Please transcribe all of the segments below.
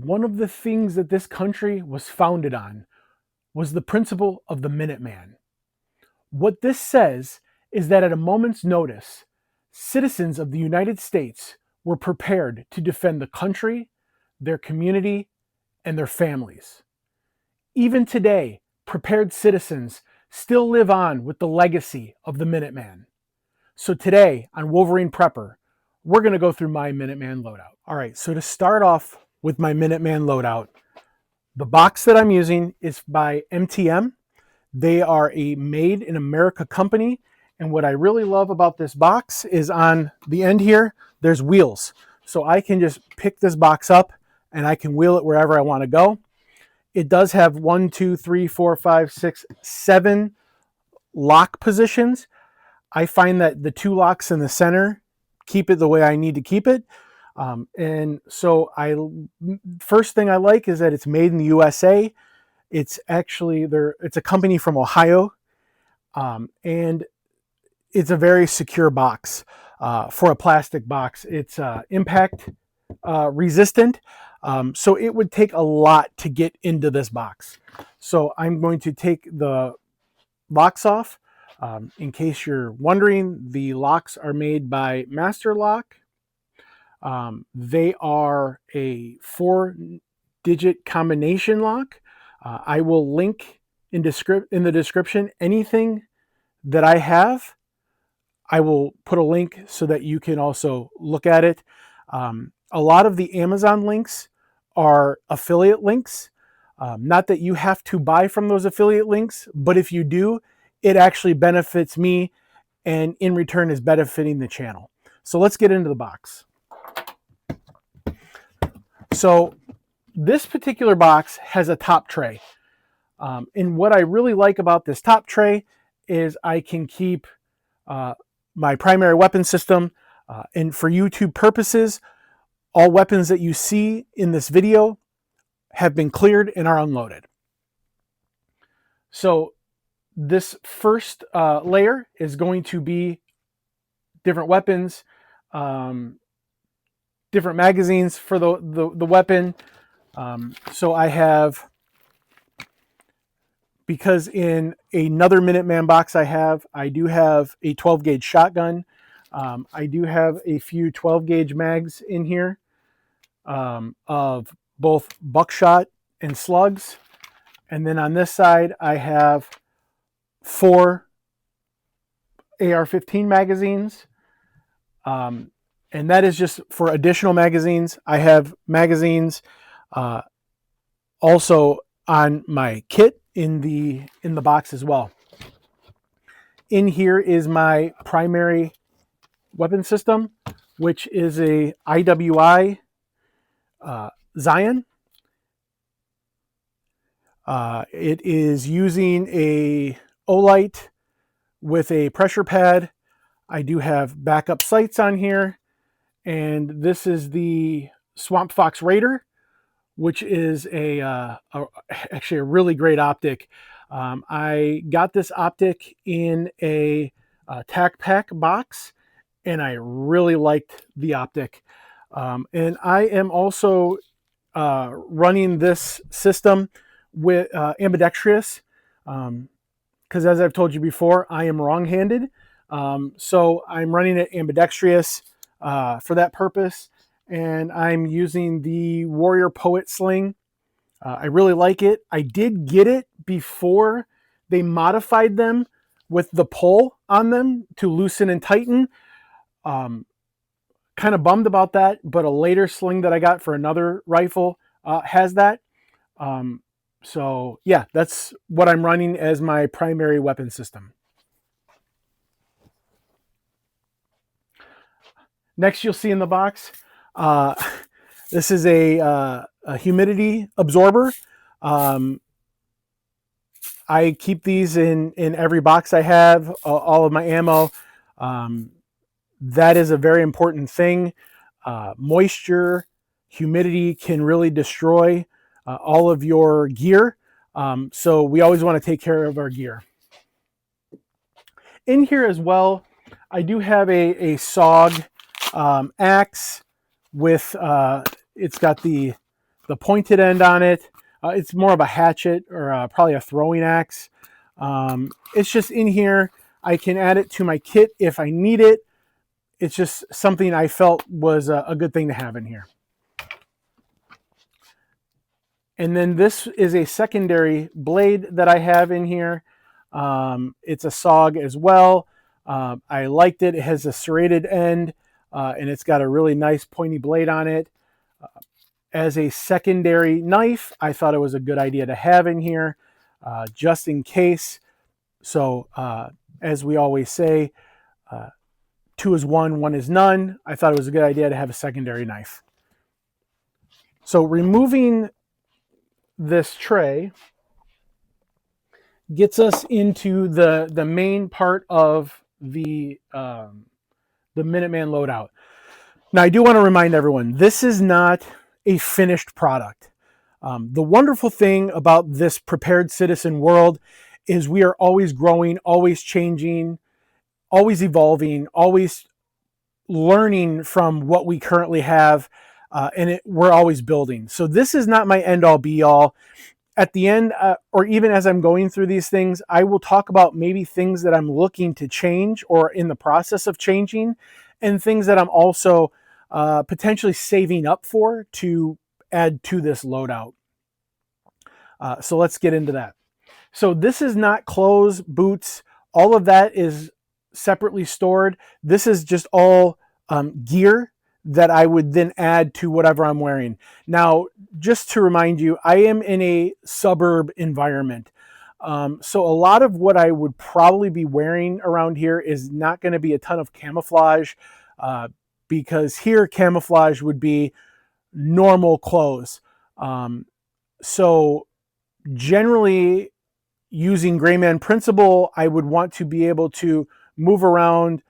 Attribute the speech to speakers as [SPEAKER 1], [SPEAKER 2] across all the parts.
[SPEAKER 1] one of the things that this country was founded on was the principle of the Minuteman. What this says is that at a moment's notice, citizens of the United States were prepared to defend the country, their community, and their families. Even today, prepared citizens still live on with the legacy of the Minuteman. So today on Wolverine Prepper, we're going to go through my Minuteman Loadout. All right, so to start off with my Minuteman Loadout, the box that I'm using is by MTM. They are a made in America company. And what I really love about this box is on the end here, there's wheels. So I can just pick this box up and I can wheel it wherever I want to go. It does have 1, 2, 3, 4, 5, 6, 7 lock positions. I find that the 2 locks in the center keep it the way I need to keep it. And so first thing I like is that it's made in the USA. It's actually it's a company from Ohio, and it's a very secure box for a plastic box. It's impact resistant, so it would take a lot to get into this box. So I'm going to take the locks off. In case you're wondering, the locks are made by Master Lock. They are a 4-digit combination lock. I will link in the description anything that I have. I will put a link so that you can also look at it. A lot of the Amazon links are affiliate links. Not that you have to buy from those affiliate links, but if you do, it actually benefits me and in return is benefiting the channel. So let's get into the box. So this particular box has a top tray. And what I really like about this top tray is I can keep my primary weapon system. And for YouTube purposes, all weapons that you see in this video have been cleared and are unloaded. So this first layer is going to be different weapons, different magazines for the weapon. So I have, because in another Minuteman box I do have a 12 gauge shotgun. I do have a few 12 gauge mags in here of both buckshot and slugs. And then on this side, I have 4 AR-15 magazines. And that is just for additional magazines. I have magazines also on my kit in the box as well. In here is my primary weapon system, which is a IWI Zion. It is using a Olight with a pressure pad. I do have backup sights on here, and this is the Swamp Fox Raider, which is actually a really great optic. I got this optic in a Tac Pack box, and I really liked the optic. And I am also running this system with ambidextrous, because as I've told you before, I am wrong-handed. So I'm running it ambidextrous for that purpose. And I'm using the Warrior Poet Sling. I really like it. I did get it before they modified them with the pull on them to loosen and tighten. Kind of bummed about that, but a later sling that I got for another rifle has that. So yeah, that's what I'm running as my primary weapon system. Next, you'll see in the box, this is a humidity absorber. I keep these in every box I have, all of my ammo. That is a very important thing. Moisture, humidity can really destroy all of your gear. So we always want to take care of our gear. In here as well, I do have a SOG axe with, it's got the the pointed end on it. It's more of a hatchet or probably a throwing axe. It's just in here. I can add it to my kit if I need it. It's just something I felt was a good thing to have in here. And then this is a secondary blade that I have in here. It's a SOG as well. I liked it. It has a serrated end, and it's got a really nice pointy blade on it. As a secondary knife, I thought it was a good idea to have in here, just in case. So, as we always say, 2 is 1, 1 is none. I thought it was a good idea to have a secondary knife. So removing this tray gets us into the main part of the Minuteman Loadout. Now, I do want to remind everyone, this is not a finished product. The wonderful thing about this prepared citizen world is we are always growing, always changing, always evolving, always learning from what we currently have, and we're always building. So this is not my end-all be-all. At the end, or even as I'm going through these things, I will talk about maybe things that I'm looking to change or in the process of changing, and things that I'm also potentially saving up for to add to this loadout. So let's get into that. So this is not clothes, boots. All of that is separately stored. This is just all gear that I would then add to whatever I'm wearing. Now, just to remind you, I am in a suburb environment. So a lot of what I would probably be wearing around here is not going to be a ton of camouflage, because here camouflage would be normal clothes. So generally, using Gray Man principle, I would want to be able to move around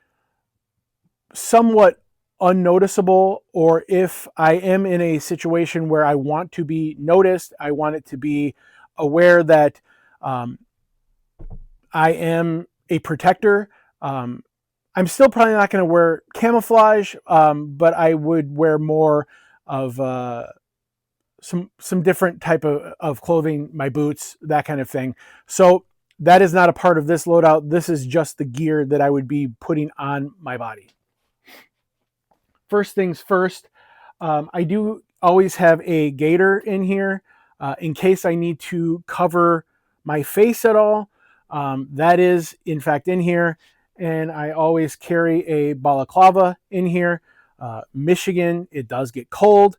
[SPEAKER 1] somewhat unnoticeable, or if I am in a situation where I want to be noticed, I want it to be aware that I am a protector. I'm still probably not going to wear camouflage, but I would wear more of some different type of clothing, my boots, that kind of thing. So that is not a part of this loadout. This is just the gear that I would be putting on my body. First things first, I do always have a gaiter in here in case I need to cover my face at all. That is, in fact, in here. And I always carry a balaclava in here. Michigan, it does get cold.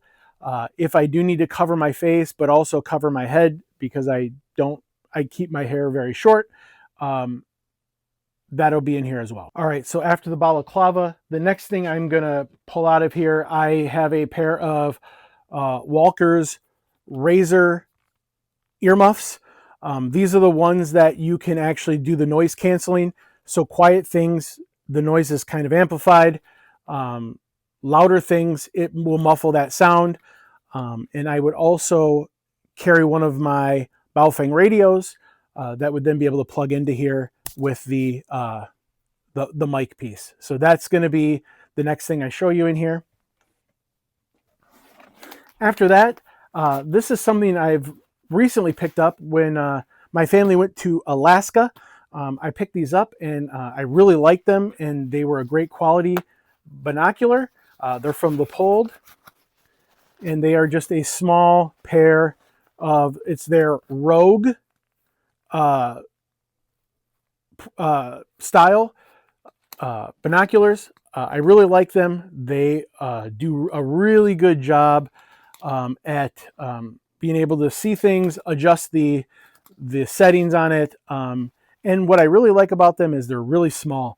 [SPEAKER 1] If I do need to cover my face, but also cover my head because I keep my hair very short, that'll be in here as well. All right, so after the balaclava, the next thing I'm gonna pull out of here, I have a pair of Walker's Razor earmuffs. These are the ones that you can actually do the noise canceling. So quiet things, the noise is kind of amplified. Louder things, it will muffle that sound. And I would also carry one of my Baofeng radios that would then be able to plug into here with the mic piece. So that's going to be the next thing I show you in here. After that, this is something I've recently picked up when my family went to Alaska. I picked these up and I really liked them, and they were a great quality binocular. They're from Leopold, and they are just a small pair of, it's their Rogue style binoculars. I really like them. They do a really good job at being able to see things, adjust the settings on it. And what I really like about them is they're really small.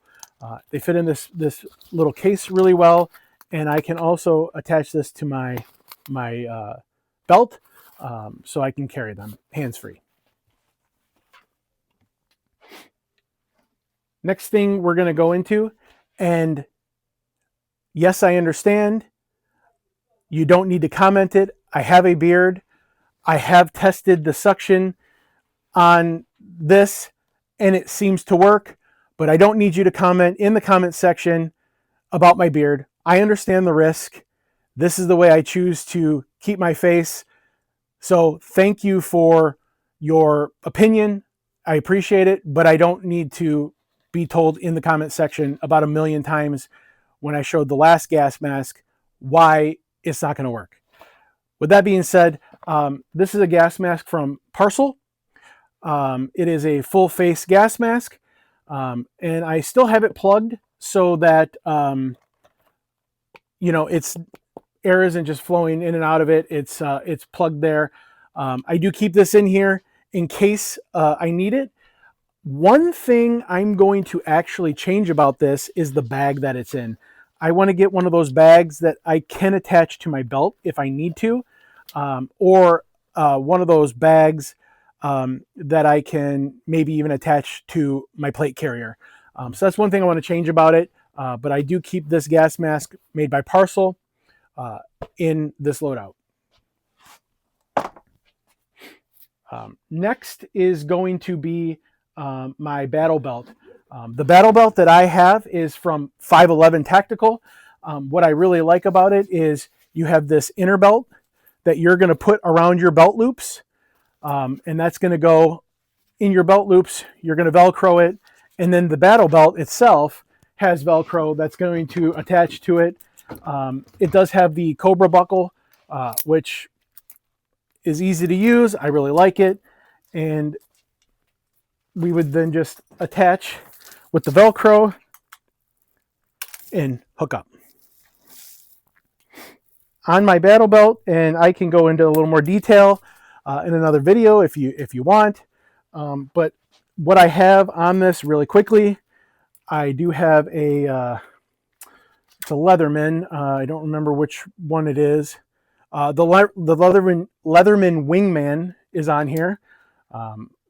[SPEAKER 1] They fit in this little case really well, and I can also attach this to my belt, so I can carry them hands-free. Next thing we're going to go into, and yes, I understand you don't need to comment it. I have a beard. I have tested the suction on this, and it seems to work, but I don't need you to comment in the comment section about my beard. I understand the risk. This is the way I choose to keep my face So thank you for your opinion. I appreciate it, but I don't need to be told in the comment section about 1,000,000 times when I showed the last gas mask why it's not going to work. With that being said, this is a gas mask from Parcel. It is a full face gas mask, and I still have it plugged so that it's air isn't just flowing in and out of it. It's plugged there. I do keep this in here in case I need it. One thing I'm going to actually change about this is the bag that it's in. I want to get one of those bags that I can attach to my belt if I need to, or one of those bags that I can maybe even attach to my plate carrier. So that's one thing I want to change about it. But I do keep this gas mask made by Parcel in this loadout. Next is going to be my battle belt. The battle belt that I have is from 511 Tactical. What I really like about it is you have this inner belt that you're going to put around your belt loops, and that's going to go in your belt loops. You're going to Velcro it, and then the battle belt itself has Velcro that's going to attach to it. It does have the Cobra buckle, which is easy to use. I really like it. And we would then just attach with the Velcro and hook up. On my battle belt, and I can go into a little more detail in another video if you want. But what I have on this really quickly, I do have it's a Leatherman. I don't remember which one it is. The Leatherman Wingman is on here.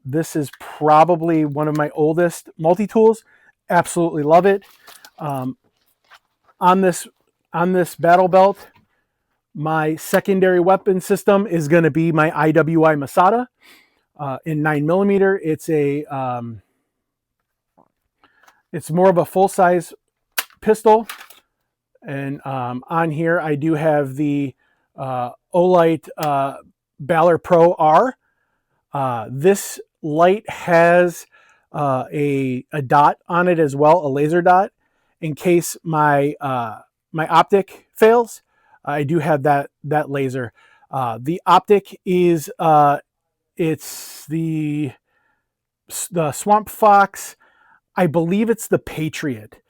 [SPEAKER 1] This is probably one of my oldest multi-tools. Absolutely love it. On this battle belt, my secondary weapon system is going to be my IWI Masada in 9mm. It's more of a full-size pistol. And on here, I do have the Olight Balor Pro R. This light has a dot on it as well, a laser dot, in case my optic fails. I do have that laser. The optic is it's the Swamp Fox. I believe it's the Patriot.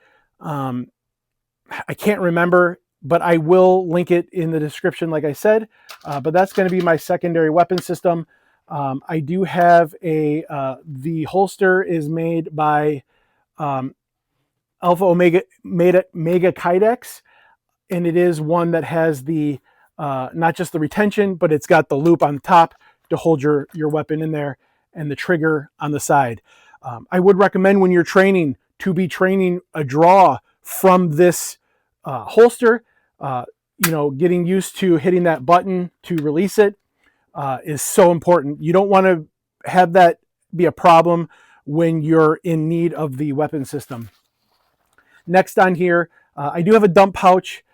[SPEAKER 1] I can't remember, but I will link it in the description, like I said. But that's going to be my secondary weapon system. I do have the holster is made by Alpha Omega Kydex, and it is one that has the not just the retention, but it's got the loop on the top to hold your weapon in there and the trigger on the side. I would recommend when you're training to be training a draw from this holster. Getting used to hitting that button to release it is so important. You don't want to have that be a problem when you're in need of the weapon system. Next on here, I do have a dump pouch.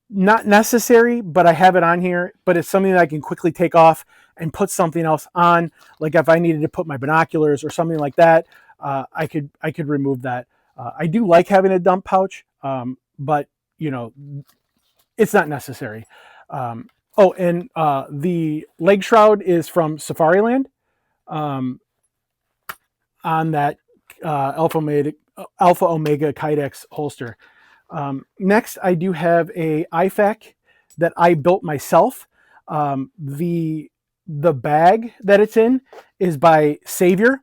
[SPEAKER 1] Not necessary, but I have it on here. But it's something that I can quickly take off and put something else on. Like if I needed to put my binoculars or something like that, I could remove that. I do like having a dump pouch, but it's not necessary. The leg shroud is from Safariland on that Alpha Omega Kydex holster. Next, I do have a IFAK that I built myself. The bag that it's in is by Savior.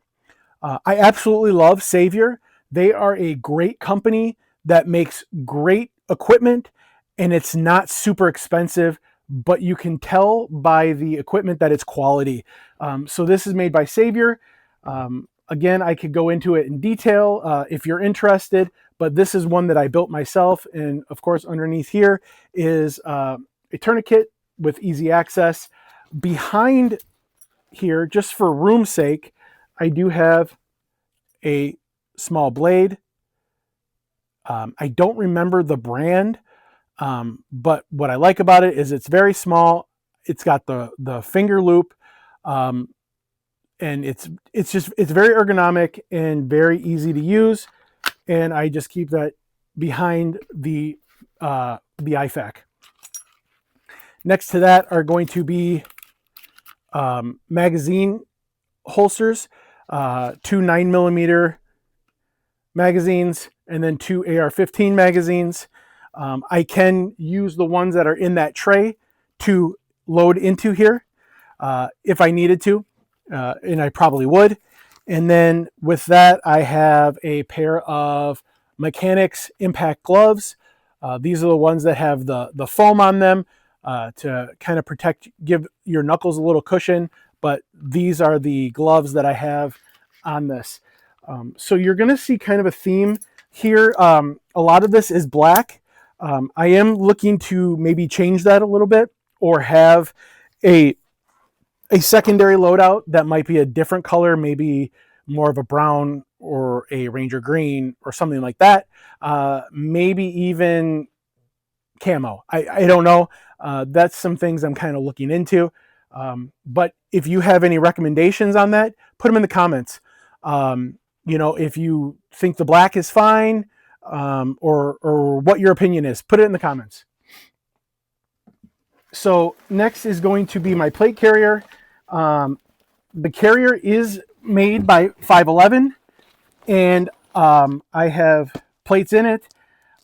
[SPEAKER 1] I absolutely love Savior. They are a great company that makes great equipment, and it's not super expensive, but you can tell by the equipment that it's quality. So this is made by Savior. Again, I could go into it in detail if you're interested, but this is one that I built myself. And of course, underneath here is a tourniquet with easy access. Behind here, just for room's sake, I do have a small blade. I don't remember the brand, but what I like about it is it's very small. It's got the finger loop, and it's very ergonomic and very easy to use. And I just keep that behind the IFAK. Next to that are going to be magazine holsters, 2 9mm magazines, and then 2 AR-15 magazines. I can use the ones that are in that tray to load into here if I needed to, and I probably would. And then with that, I have a pair of Mechanics Impact gloves. These are the ones that have the foam on them to kind of protect, give your knuckles a little cushion. But these are the gloves that I have on this. So you're going to see kind of a theme here. A lot of this is black. I am looking to maybe change that a little bit, or have a secondary loadout that might be a different color, maybe more of a brown or a Ranger green or something like that. Maybe even camo. I don't know. That's some things I'm kind of looking into. But if you have any recommendations on that, put them in the comments. If you think the black is fine, or what your opinion is, put it in the comments. So next is going to be my plate carrier. The carrier is made by 511, and I have plates in it.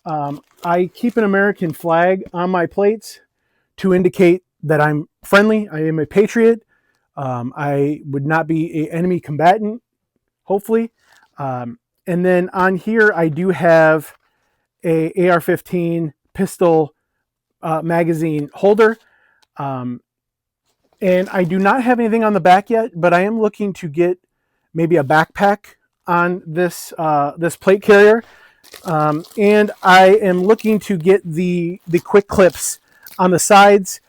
[SPEAKER 1] I keep an American flag on my plates to indicate that I'm friendly. I am a patriot. I would not be an enemy combatant, hopefully. And then on here, I do have a AR-15 pistol magazine holder. And I do not have anything on the back yet, but I am looking to get maybe a backpack on this this plate carrier. And I am looking to get the quick clips on the sides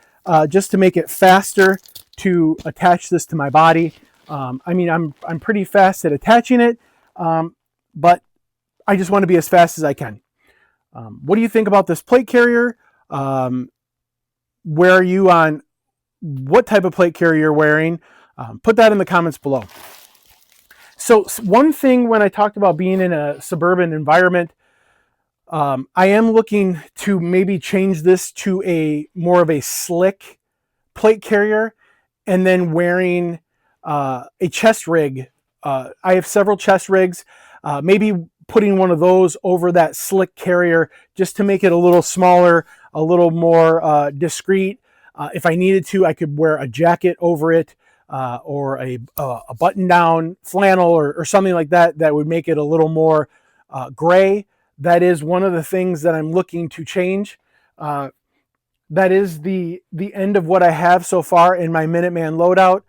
[SPEAKER 1] just to make it faster to attach this to my body. I mean, I'm pretty fast at attaching it, but I just want to be as fast as I can. What do you think about this plate carrier? Where are you on what type of plate carrier you're wearing? Put that in the comments below. So one thing when I talked about being in a suburban environment, I am looking to maybe change this to a more of a slick plate carrier, and then wearing a chest rig. I have several chest rigs. Maybe putting one of those over that slick carrier just to make it a little smaller, a little more discreet. If I needed to, I could wear a jacket over it, or a button-down flannel or something like that that would make it a little more gray. That is one of the things that I'm looking to change. That is the end of what I have so far in my Minuteman loadout.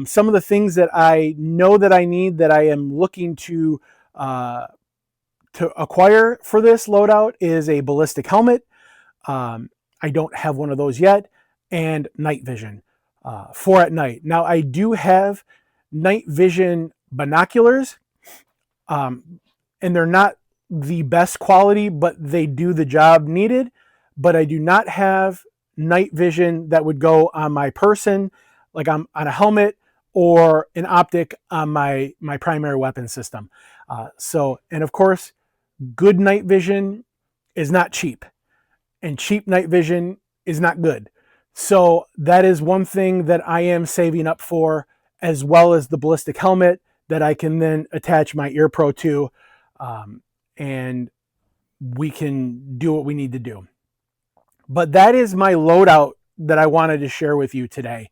[SPEAKER 1] Some of the things that I know that I need, that I am looking to acquire for this loadout, is a ballistic helmet. I don't have one of those yet, and night vision for at night. Now, I do have night vision binoculars, and they're not the best quality, but they do the job needed. But I do not have night vision that would go on my person, like on a helmet, or an optic on my primary weapon system. And of course, good night vision is not cheap, and cheap night vision is not good. So that is one thing that I am saving up for, as well as the ballistic helmet that I can then attach my ear pro to, and we can do what we need to do. But that is my loadout that I wanted to share with you today.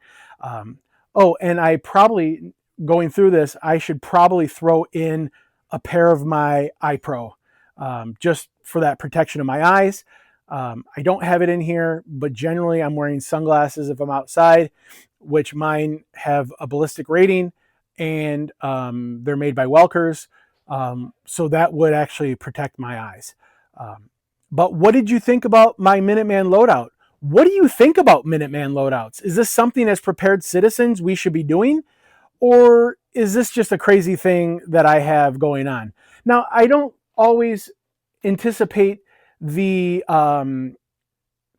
[SPEAKER 1] Oh, and I probably, going through this, I should probably throw in a pair of my eye pro, just for that protection of my eyes. I don't have it in here, but generally I'm wearing sunglasses if I'm outside, which mine have a ballistic rating, and they're made by Welkers. So that would actually protect my eyes. But what did you think about my Minuteman loadout? What do you think about Minuteman loadouts? Is this something as prepared citizens we should be doing? Or is this just a crazy thing that I have going on? Now, I don't always anticipate the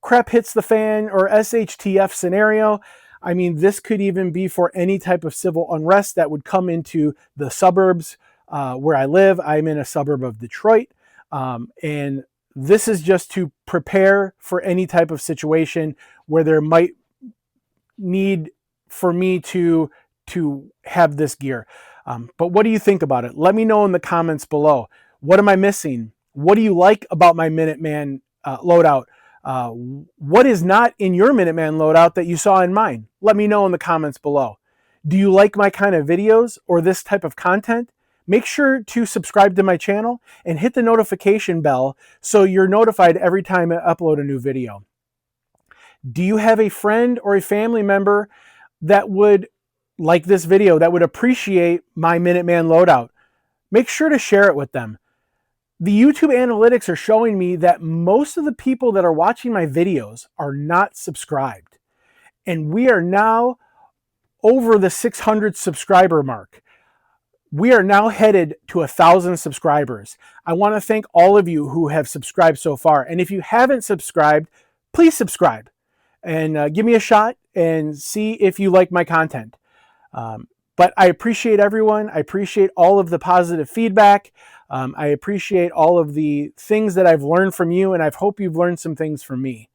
[SPEAKER 1] crap hits the fan or SHTF scenario, I mean, this could even be for any type of civil unrest that would come into the suburbs where I live. I'm in a suburb of Detroit, and this is just to prepare for any type of situation where there might need for me to have this gear. But what do you think about it? Let me know in the comments below. What am I missing? What do you like about my Minuteman loadout? What is not in your Minuteman loadout that you saw in mine? Let me know in the comments below. Do you like my kind of videos or this type of content? Make sure to subscribe to my channel and hit the notification bell so you're notified every time I upload a new video. Do you have a friend or a family member that would like this video, that would appreciate my Minuteman loadout? Make sure to share it with them. The YouTube analytics are showing me that most of the people that are watching my videos are not subscribed. And we are now over the 600 subscriber mark. We are now headed to 1,000 subscribers. I want to thank all of you who have subscribed so far. And if you haven't subscribed, please subscribe and give me a shot and see if you like my content. But I appreciate everyone. I appreciate all of the positive feedback. I appreciate all of the things that I've learned from you, and I hope you've learned some things from me.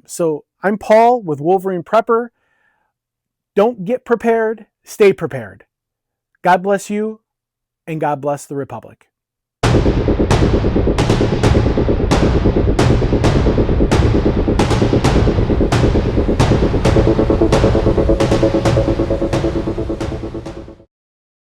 [SPEAKER 1] So I'm Paul with Wolverine Prepper. Don't get prepared, stay prepared. God bless you, and God bless the Republic.